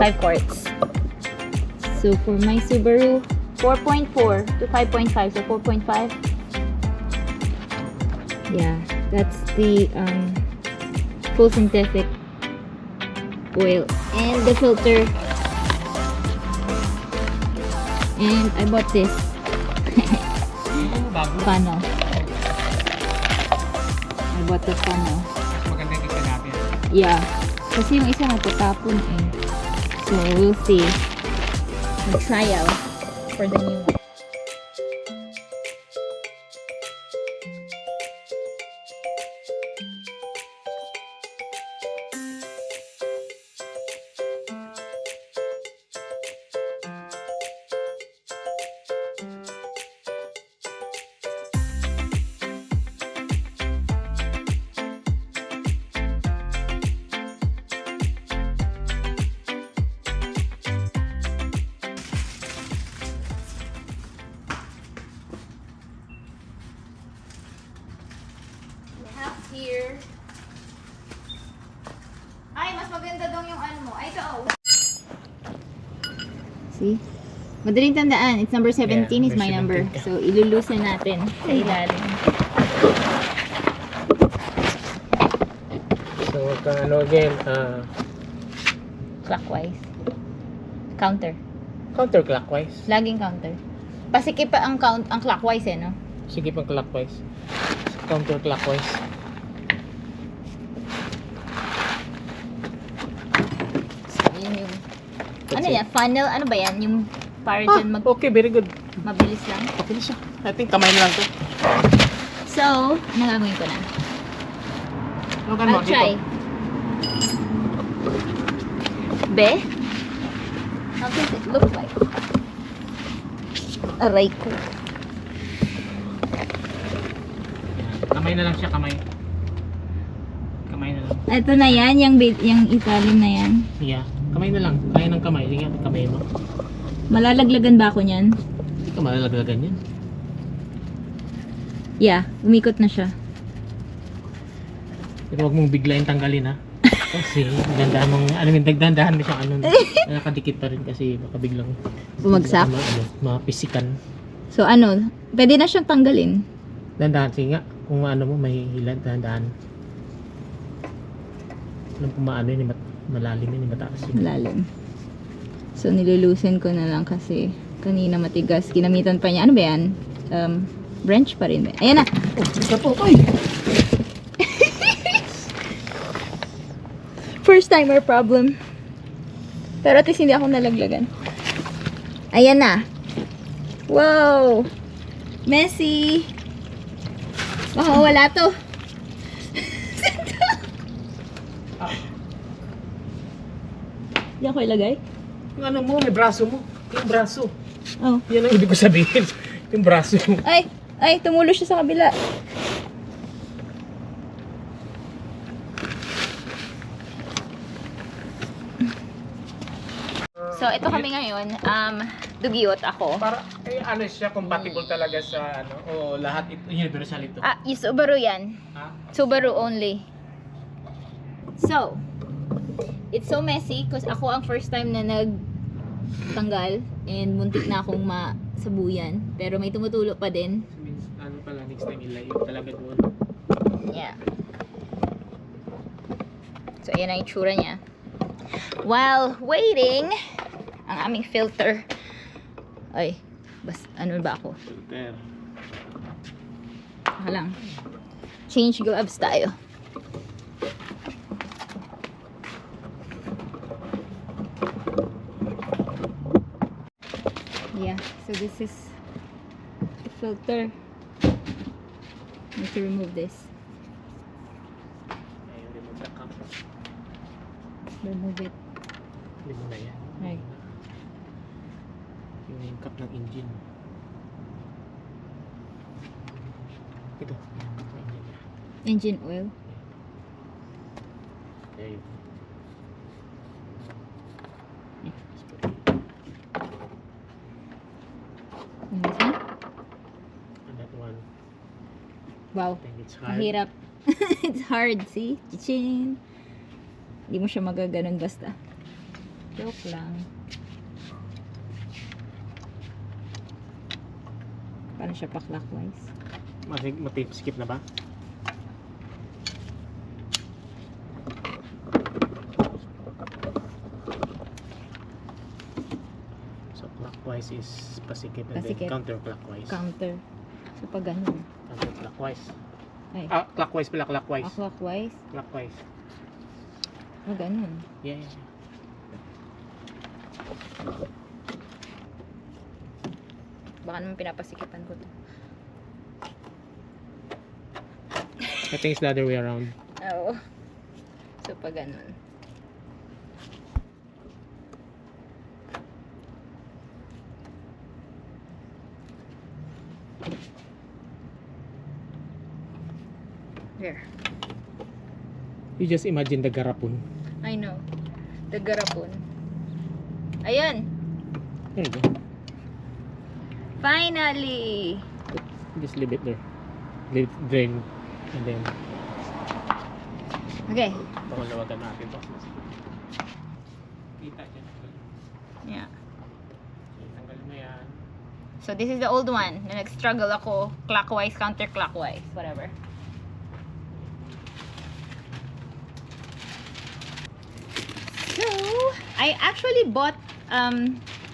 5 quarts. So for my Subaru, 4.4 to 5.5, so 4.5. Yeah, that's the full synthetic oil and the filter. And I bought this funnel. I bought the funnel. Maganda yung isa natin. Yeah, kasi yung isa natatapon eh. So we'll see. The trial for the new one. Here. Ay, mas maganda daw yung ano mo. Ay, ito oh. See? Madaling tandaan. It's number 17 Yeah, is my number. 17. So, ilulusan natin sa ilalim. So, ano again, Clockwise. Counter. counterclockwise. Laging counter. Pasikip pa ang clockwise eh, no? Sige pang clockwise. Counterclockwise. So, yun yung... That's ano it. yan? Funnel? Ano ba yan? Yung para dyan Okay, very good. mabilis lang. Okay na siya. I think kamay na lang to. So, ano gagawin ko na? Logan mo, I'll try. dito. Be? How does it look like? Aray ko. Kamay na lang siya, kamay. Kamay na lang. Ito na yan, yung Italian na yan. Yeah. Kamay na lang. Kaya ng kamay. Sige, kamay mo. Malalaglagan ba ako niyan? Hindi ka malalaglagan yan. Yeah, umikot na siya. Pero huwag mong biglayin tanggalin ha. Kasi dandahan mong, dagdandahan mo siyang nakadikit pa rin kasi baka biglang Bumagsak? mapisikan. So ano, pwede na siyang tanggalin. Dandahan, sige nga. Kung ano mo, may hilan, dandahan. Alam kung maano yun, malalim yun, mataas yun. Malalim. So nilulusin ko na lang kasi kanina matigas. Kinamitan pa niya. Ano ba yan? Wrench pa rin ba? Ayan na! Oh, ika po, ay! First timer problem. Pero at least hindi ako nalaglagan. Ayan na. Wow! Messy! Baka wala to. Hindi ako ilagay? Yung ano mo, may braso mo. Yung braso. Oh. Yan ang ibig ko sabihin. Yung braso. Ay, tumulo siya sa kabila. So, ito kami ngayon. Dugyot ako. Para, ano siya, compatible talaga sa, ano, o lahat ito, universal ito. Ah, yung Subaru yan. Ha? Subaru only. So, it's so messy because ako ang first time na nagtanggal and muntik na akong masabuyan. Pero may tumutulo pa din. So, means, ano pala, next time ilayo talaga doon. Yeah. So, ayan ang itsura niya. While waiting, ang aming filter. Ay, ano ba ako? Filter. Saka lang. Change gloves tayo. Yeah, so this is the filter. Need to remove this. Ayun, remove the cap. Remove it. Hindi mo na yan. Right. Yung cap ng engine. Ito. Sa engine niya. Engine oil. Ayun. And this one? And that one. Wow. I think it's hard. Mahirap. It's hard, see? Chichin. Hindi mo siya magaganon basta. Joke lang. Paano siya pa clockwise? Skip na ba? So clockwise is pasikip and Pasikip. then counterclockwise. Counter. So, pag ganun. Counterclockwise. Ay, Clockwise pala, clockwise. clockwise. Clockwise. Ganun. Yeah. Baka naman pinapasikipan ko to. I think it's the other way around. Oo. So, pag ganun. There. You just imagine the garapon. I know. The garapon. Ayan! There you go. Finally! Just leave it there. Leave it drain. And then, Okay. pakulawagan natin to. Kita dyan. Yeah. Tanggal mo yan. So, this is the old one na nag-struggle ako clockwise, counterclockwise, whatever. So, I actually bought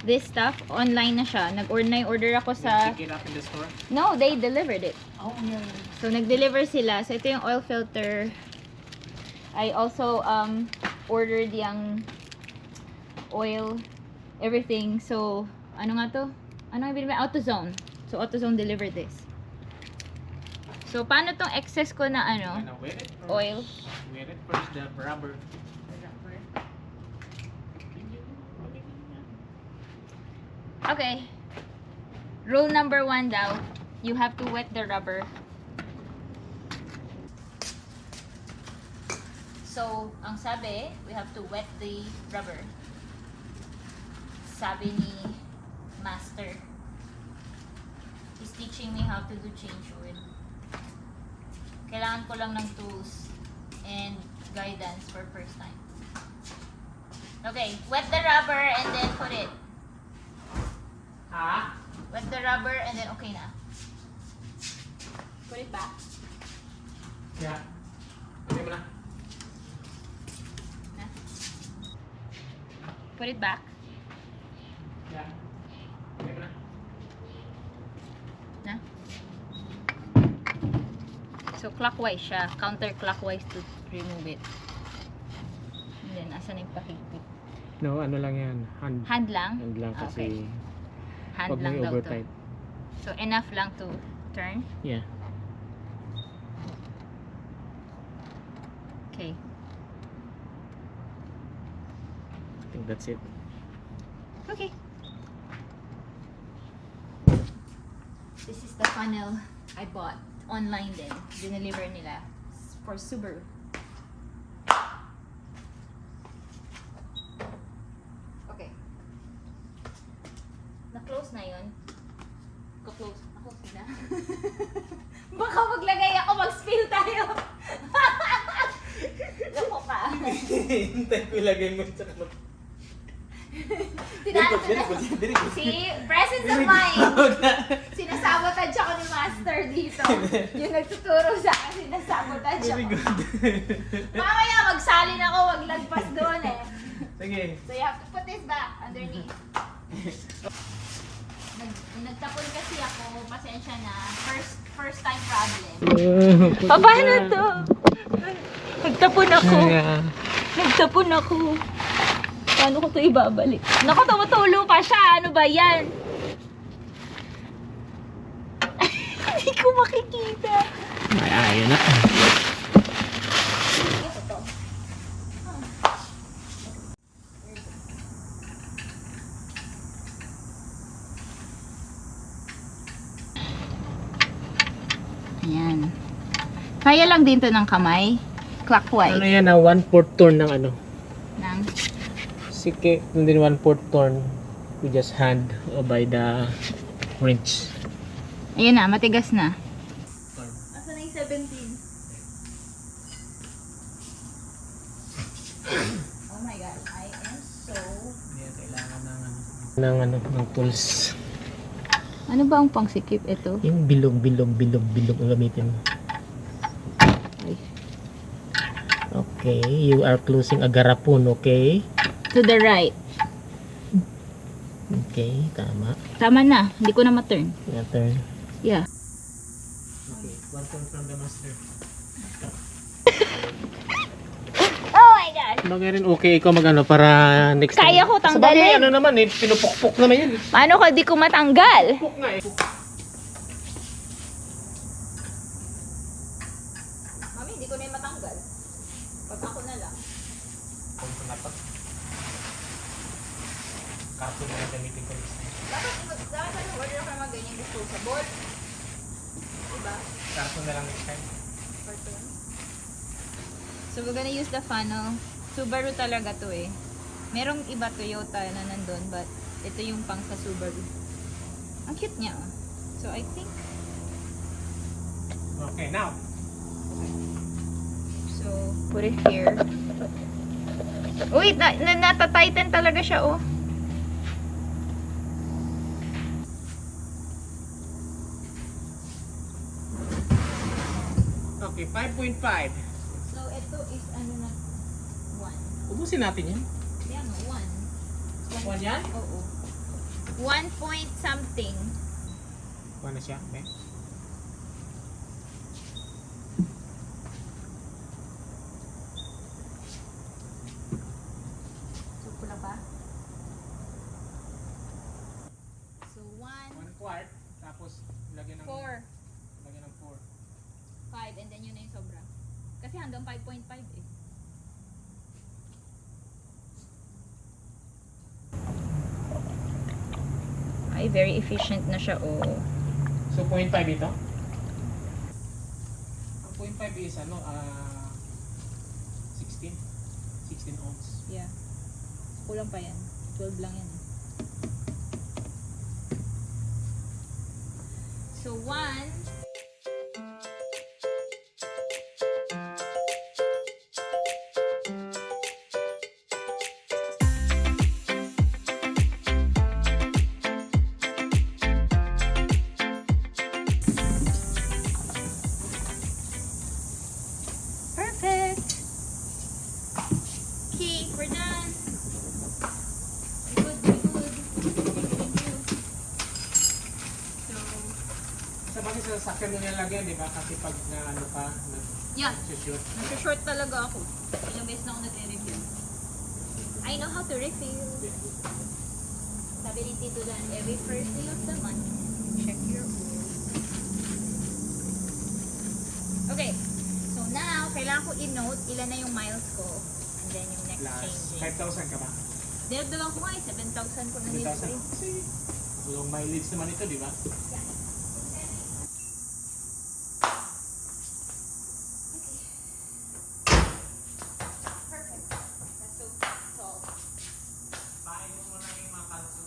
this stuff online na siya. Nag-order ako sa... Pick it up in the store? No, they delivered it. Oh, yeah. So, nag-deliver sila. So, ito yung oil filter. I also ordered yung oil, everything. So, ano nga to? Ano nga binibigay? AutoZone. So, AutoZone delivered this. So, paano tong excess ko na ano? Wear it first. Oil. Wear it first, the rubber. Okay. Rule number 1 daw. You have to wet the rubber. So, ang sabi, we have to wet the rubber. Sabi ni Master. He's teaching me how to do change oil. Kailangan ko lang ng tools and guidance for first time. Okay, wet the rubber and then put it. Ha? Wet the rubber and then okay na. Put it back. Yeah. Okay mo na. Na. Put it back. Yeah. Okay mo na. Na. So clockwise siya, counterclockwise to remove it. And then asan yung pakikip? No, ano lang yan. Hand lang? Hand lang kasi Okay. Hand pag lang may daw over to. tight. So enough lang to turn. Yeah. Okay. I think that's it. Okay. This is the funnel I bought online din. Dineliver nila for Subaru. Okay. Na-close na yun. Ka-close. Na-close na. Baka maglagay ako, mag-spill tayo. Loko ka. Hintay ko ilagay mo sa kamot. See? Presence of mind. Sinasabotage ako ni Master dito. Yung nagtuturo sa akin, sinasabotage ako. Mamaya magsalin ako, wag lagpas doon eh. Sige. So you have to put this back underneath. Nagtapon kasi ako, pasensya na. First time problem. Paano to? Nagtapon ako. Nagtapon ako. Paano ko to ibabalik? Naku, tumutulo pa siya. Ano ba yan? Hindi ko makikita. Ay, ayun na. Ito to. Ayan. Kaya lang din to ng kamay. Clockwise. Ano yan na 1/4 turn ng ano? Nang Sige, and then 1/4 turn with just hand or by the wrench. ayun na, matigas na. Asa na yung 17? Oh my God, I am so ng tools. Ano ba ang pangsikip ito? Yung bilog ang gamitin mo. Ay. Okay, you are closing a garapon, okay? To the right. Okay, tama. Tama na. Hindi ko na ma-turn. Your turn. Yeah. Okay, one turn from the master. Oh my God! Bagay rin okay ikaw magano para next time. Kaya ko Sa bagay, tanggalin. ano naman eh, pinupukpok naman yun. Paano ko di ko matanggal? Puk nga eh. Mami, hindi ko na yung matanggal. Pag ako na lang. Kung na to. Karton na gamitin ko next time. Dapat order ka mga ganyan disposable. Diba? Karton na lang next time. Cartoon. So we're gonna use the funnel. Subaru talaga to eh. Merong iba Toyota na nandun, but ito yung pang sa Subaru. Ang cute niya. Oh. So I think, Okay, now. so put it here. Wait, nata-tighten talaga siya oh. Okay, 5.5. So ito is ano na, 1. Ubusin natin yan. Yan o, 1. 1 yan? Oo. 1 point something. 1 na siya, okay? So pula pa. So 1, 1 quart, tapos lagyan ng 4, lagyan ng 4. 5, and then yun na yung sobra. Kasi hanggang 5.5 eh. Ay, very efficient na siya, oh. So 0.5 ito? Ang 0.5 is ano, 16 ounce. Yeah. Kulang pa yan. 12 lang yan. So 1, perfect. Okay, we're done. Good, good, good. Thank you. So, Sa bagay sa sakyan mo nilagyan, di ba? Kasi pag na ano ka, yeah. nag-shoot. Nasa-short talaga ako. Ilang beses na ako nag-refill. I know how to refill. Sabi ni Tito Dan, every first day of the month, check your oil. Okay. So now, kailangan ko i-note ilan na yung miles ko. And then yung next Plus, changing. 5,000 ka ba? Dinagdagan ko nga eh, 7,000 ko na dito 7,000? eh. Kasi, long mileage naman ito, di ba? Yeah. Perfect. That's so tall. Pain mo muna yung mga kalso.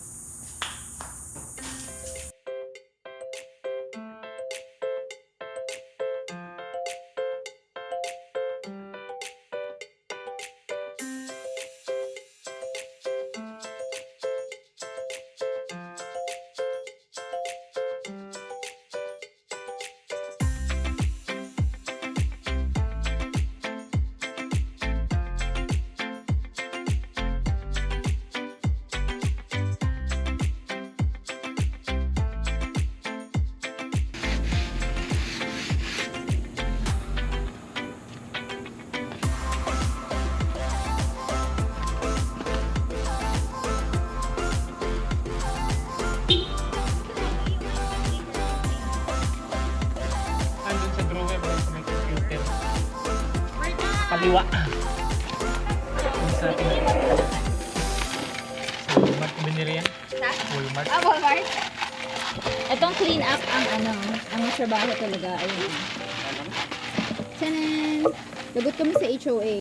Andun sa drawer ba sa may computer? We're done! Kaliwa. Yung sa ating sa Walmart binili yan. Sa? Walmart. Ah, Walmart? Itong clean up ang ang trabaho talaga. Ayun. Tanan! Lagot kami sa HOA.